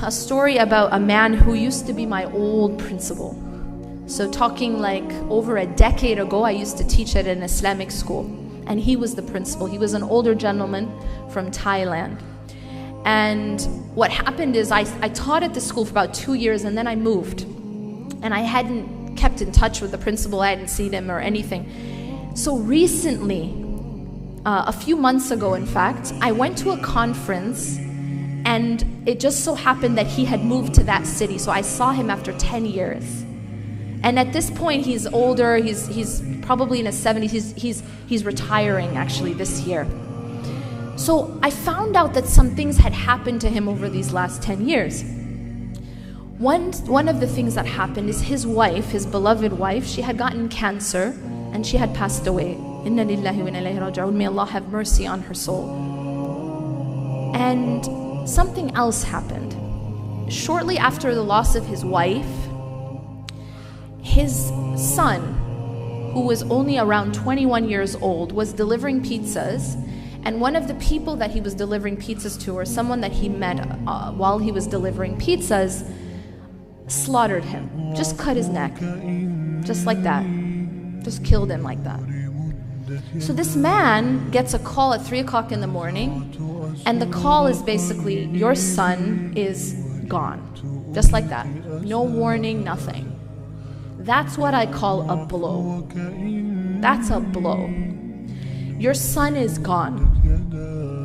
a story about a man who used to be my old principal. So talking like over a decade ago, I used to teach at an Islamic school, and he was the principal. He was an older gentleman from Thailand. And what happened is I taught at the school for about 2 years, and then I moved. And I hadn't kept in touch with the principal. I hadn't seen him or anything. So recently, a few months ago in fact, I went to a conference, and it just so happened that he had moved to that city. So I saw him after 10 years. And at this point, he's older. He's probably in his 70s. He's retiring actually this year. So I found out that some things had happened to him over these last 10 years. One of the things that happened is his wife, his beloved wife, she had gotten cancer and she had passed away. Inna lillahi wa inna ilayhi raji'un. May Allah have mercy on her soul. And something else happened. Shortly after the loss of his wife, his son, who was only around 21 years old, was delivering pizzas. And one of the people that he was delivering pizzas to, or someone that he met while he was delivering pizzas, slaughtered him. Just cut his neck. Just like that. Just killed him like that. So this man gets a call at 3 o'clock in the morning, and the call is basically, your son is gone. Just like that. No warning, nothing. That's what I call a blow. That's a blow. Your son is gone.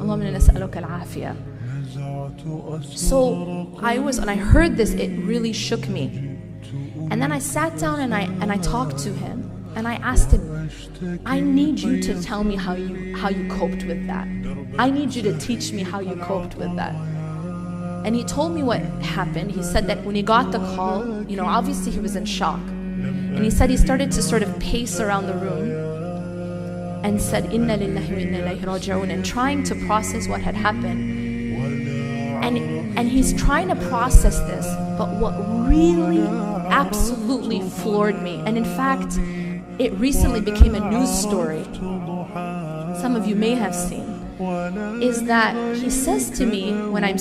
Allahumma nas'aluka al-afiyah. So when I heard this, it really shook me. And then I sat down and I talked to him, and I asked him, I need you to tell me how you coped with that. I need you to teach me how you coped with that. And he told me what happened. He said that when he got the call, obviously he was in shock. And he said he started to sort of pace around the room and said, Inna lillahi wa inna ilayhi raji'un, and trying to process what had happened. And he's trying to process this, but what really absolutely floored me, and in fact, it recently became a news story, some of you may have seen, is that he says to me, when I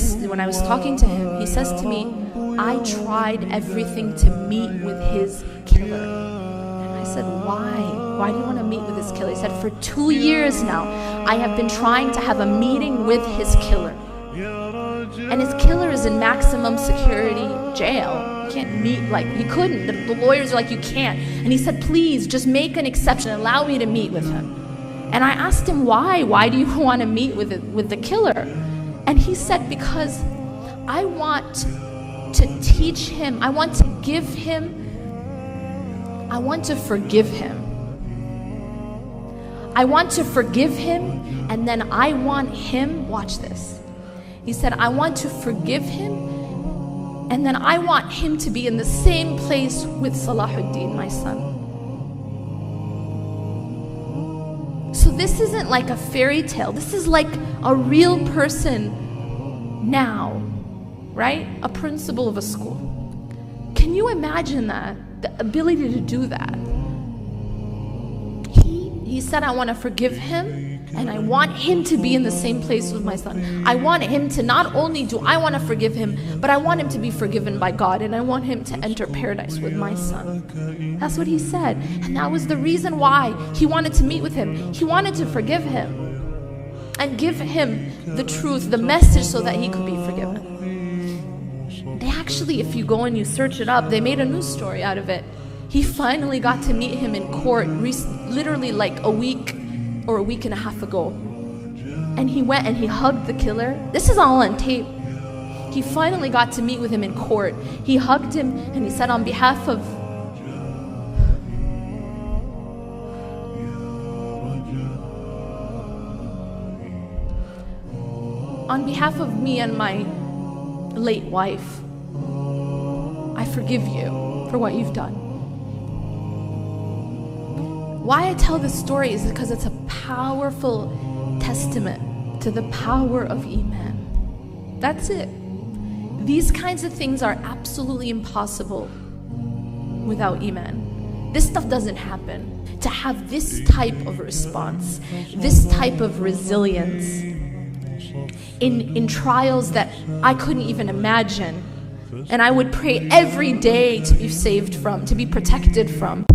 was talking to him, he says to me, I tried everything to meet with his killer. And I said, why? Why do you want to meet with his killer? He said, for 2 years now, I have been trying to have a meeting with his killer. And his killer is in maximum security jail. You can't meet, he couldn't. The lawyers are like, you can't. And he said, please, just make an exception. Allow me to meet with him. And I asked him, why? Why do you want to meet with the killer? And he said, because I want to teach him, I want to give him, I want to forgive him. I want to forgive him, and then I want him, watch this. He said, I want to forgive him, and then I want him to be in the same place with Salahuddin, my son. So this isn't like a fairy tale. This is like a real person now, right? A principal of a school. Can you imagine that? The ability to do that. He said, I want to forgive him, and I want him to be in the same place with my son. I want him to, not only do I want to forgive him, but I want him to be forgiven by God, and I want him to enter paradise with my son. That's what he said. And that was the reason why he wanted to meet with him. He wanted to forgive him and give him the truth, the message, so that he could be forgiven. They actually, if you go and you search it up, they made a news story out of it. He finally got to meet him in court literally like a week or a week and a half ago. And he went and he hugged the killer. This is all on tape. He finally got to meet with him in court. He hugged him and he said, on behalf of me and my late wife, I forgive you for what you've done. Why I tell this story is because it's a powerful testament to the power of Iman. That's it. These kinds of things are absolutely impossible without Iman. This stuff doesn't happen. To have this type of response, this type of resilience, in trials that I couldn't even imagine. And I would pray every day to be saved from, to be protected from.